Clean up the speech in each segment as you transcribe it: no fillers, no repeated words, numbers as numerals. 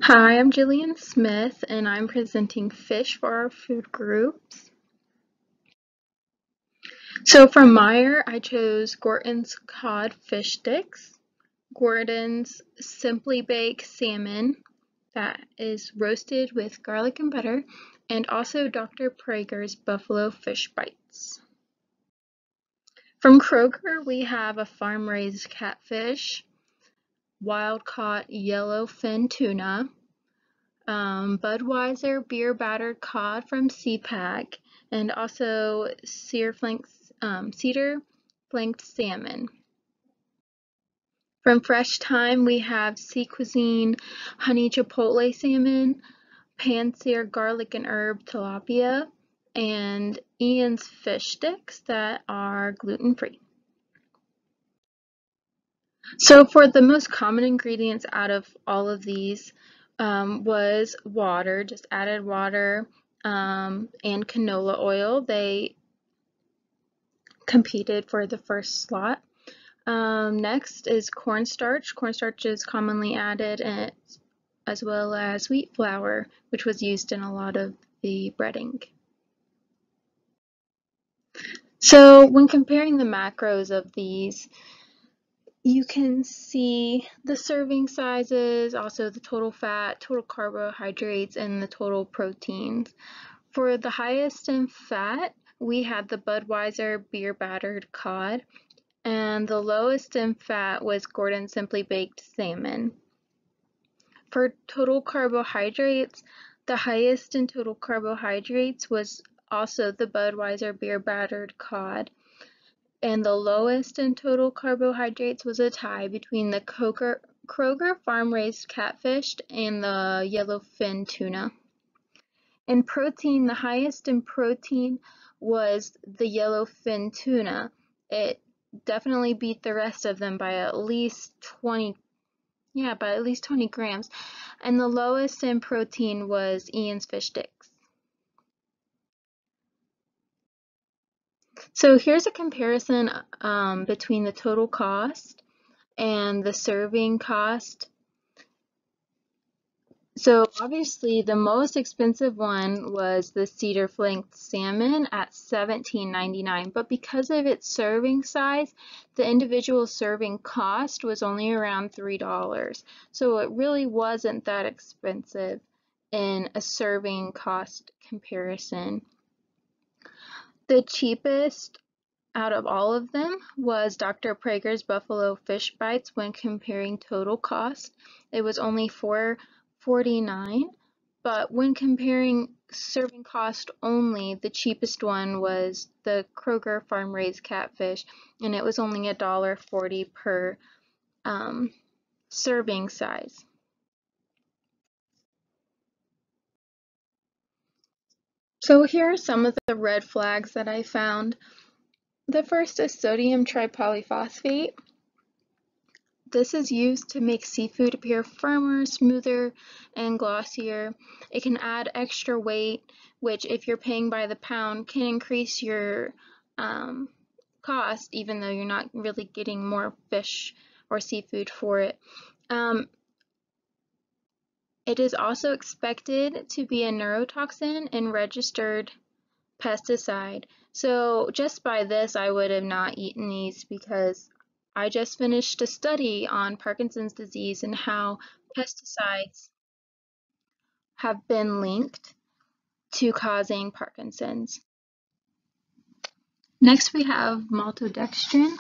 Hi, I'm Jillian Smith, and I'm presenting fish for our food groups. So for Meyer, I chose Gorton's cod fish sticks, Gordon's Simply Baked salmon that is roasted with garlic and butter, and also Dr. Prager's buffalo fish bites. From Kroger, we have a farm-raised catfish, wild-caught yellowfin tuna, Budweiser beer battered cod from CPAC, and also cedar flanked salmon. From Fresh Thyme, we have Sea Cuisine honey chipotle salmon, pan-seared garlic and herb tilapia, and Ian's fish sticks that are gluten-free. So for the most common ingredients out of all of these was water, just added water and canola oil. They competed for the first slot. Next is cornstarch. Cornstarch is commonly added as well as wheat flour, which was used in a lot of the breading. So when comparing the macros of these, you can see the serving sizes, also the total fat, total carbohydrates, and the total proteins. For the highest in fat, we had the Budweiser beer battered cod, and the lowest in fat was Gordon Simply Baked salmon. For total carbohydrates, the highest in total carbohydrates was also the Budweiser beer battered cod, and the lowest in total carbohydrates was a tie between the Kroger farm-raised catfish and the yellowfin tuna. In protein, the highest in protein was the yellowfin tuna. It definitely beat the rest of them by at least 20 grams. And the lowest in protein was Ian's fish sticks. So here's a comparison between the total cost and the serving cost. So obviously the most expensive one was the cedar flanked salmon at $17.99, but because of its serving size, the individual serving cost was only around $3. So it really wasn't that expensive in a serving cost comparison. The cheapest out of all of them was Dr. Prager's Buffalo Fish Bites when comparing total cost. It was only $4.49, but when comparing serving cost only, the cheapest one was the Kroger Farm Raised Catfish, and it was only $1.40 per serving size. So here are some of the red flags that I found. The first is sodium tripolyphosphate. This is used to make seafood appear firmer, smoother, and glossier. It can add extra weight, which if you're paying by the pound can increase your cost, even though you're not really getting more fish or seafood for it. It is also expected to be a neurotoxin and registered pesticide. So just by this, I would have not eaten these because I just finished a study on Parkinson's disease and how pesticides have been linked to causing Parkinson's. Next, we have maltodextrin.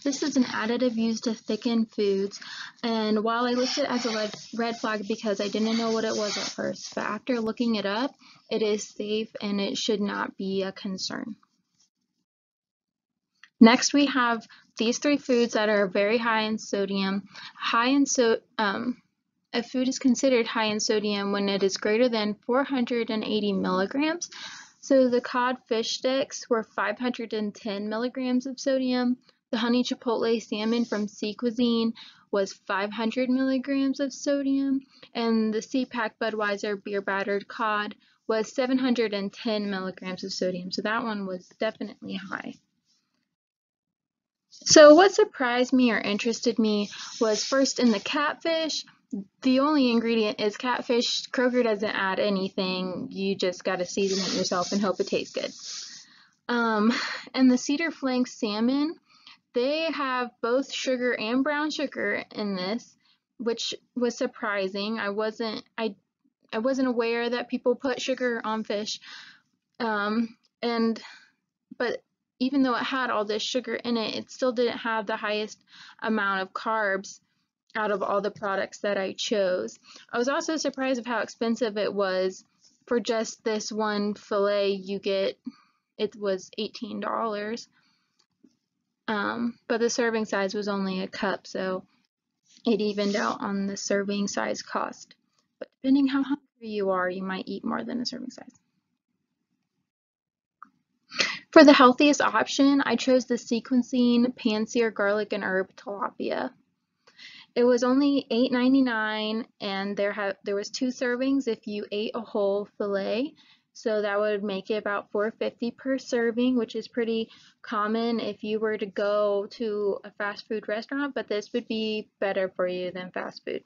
This is an additive used to thicken foods, and while I listed it as a red flag because I didn't know what it was at first, but after looking it up, it is safe and it should not be a concern. Next, we have these three foods that are very high in sodium. A food is considered high in sodium when it is greater than 480 milligrams. So the cod fish sticks were 510 milligrams of sodium. The honey chipotle salmon from Sea Cuisine was 500 milligrams of sodium. And the CPAC Budweiser beer battered cod was 710 milligrams of sodium. So that one was definitely high. So what surprised me or interested me was first in the catfish, The only ingredient is catfish. Kroger doesn't add anything. You just got to season it yourself and hope it tastes good. And the cedar flank salmon, they have both sugar and brown sugar in this, which was surprising. I wasn't aware that people put sugar on fish. And but even though it had all this sugar in it, it still didn't have the highest amount of carbs out of all the products that I chose. I was also surprised of how expensive it was. For just this one fillet, it was $18. But the serving size was only a cup, so it evened out on the serving size cost. But depending how hungry you are, you might eat more than a serving size. For the healthiest option, I chose the sequencing pan-sear garlic and herb tilapia. It was only $8.99, and there was 2 servings if you ate a whole fillet. So that would make it about $4.50 per serving, which is pretty common if you were to go to a fast food restaurant, but this would be better for you than fast food.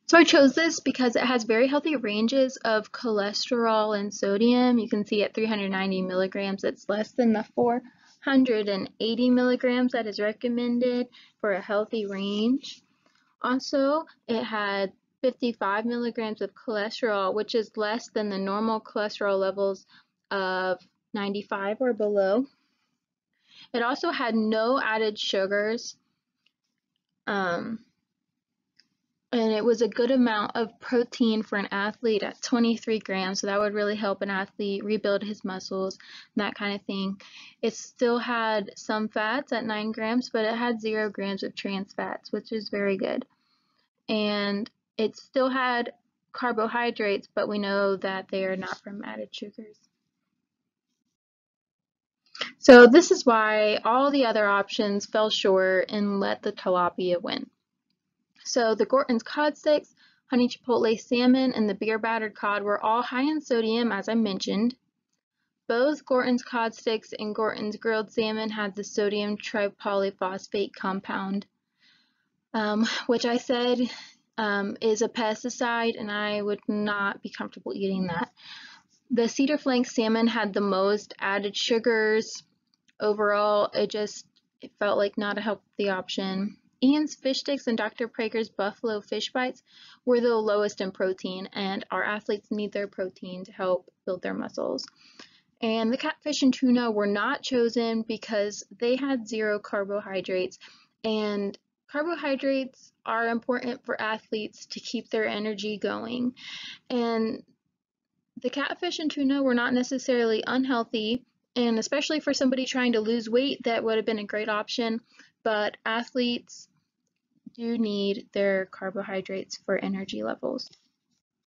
So I chose this because it has very healthy ranges of cholesterol and sodium. You can see at 390 milligrams, it's less than the 480 milligrams that is recommended for a healthy range. Also, it had 55 milligrams of cholesterol, which is less than the normal cholesterol levels of 95 or below. It also had no added sugars. And it was a good amount of protein for an athlete at 23 grams, so that would really help an athlete rebuild his muscles, that kind of thing. It still had some fats at 9 grams, but it had 0 grams of trans fats, which is very good. And it still had carbohydrates, but we know that they are not from added sugars. So this is why all the other options fell short and let the tilapia win. So the Gorton's cod sticks, honey chipotle salmon, and the beer battered cod were all high in sodium, as I mentioned. Both Gorton's cod sticks and Gorton's grilled salmon had the sodium tripolyphosphate compound, which I said is a pesticide, and I would not be comfortable eating that. The cedar flank salmon had the most added sugars. Overall, it felt like not a healthy option. Ian's fish sticks and Dr. Prager's buffalo fish bites were the lowest in protein, and our athletes need their protein to help build their muscles. And the catfish and tuna were not chosen because they had 0 carbohydrates, and carbohydrates are important for athletes to keep their energy going. And the catfish and tuna were not necessarily unhealthy, and especially for somebody trying to lose weight, that would have been a great option, but athletes do need their carbohydrates for energy levels.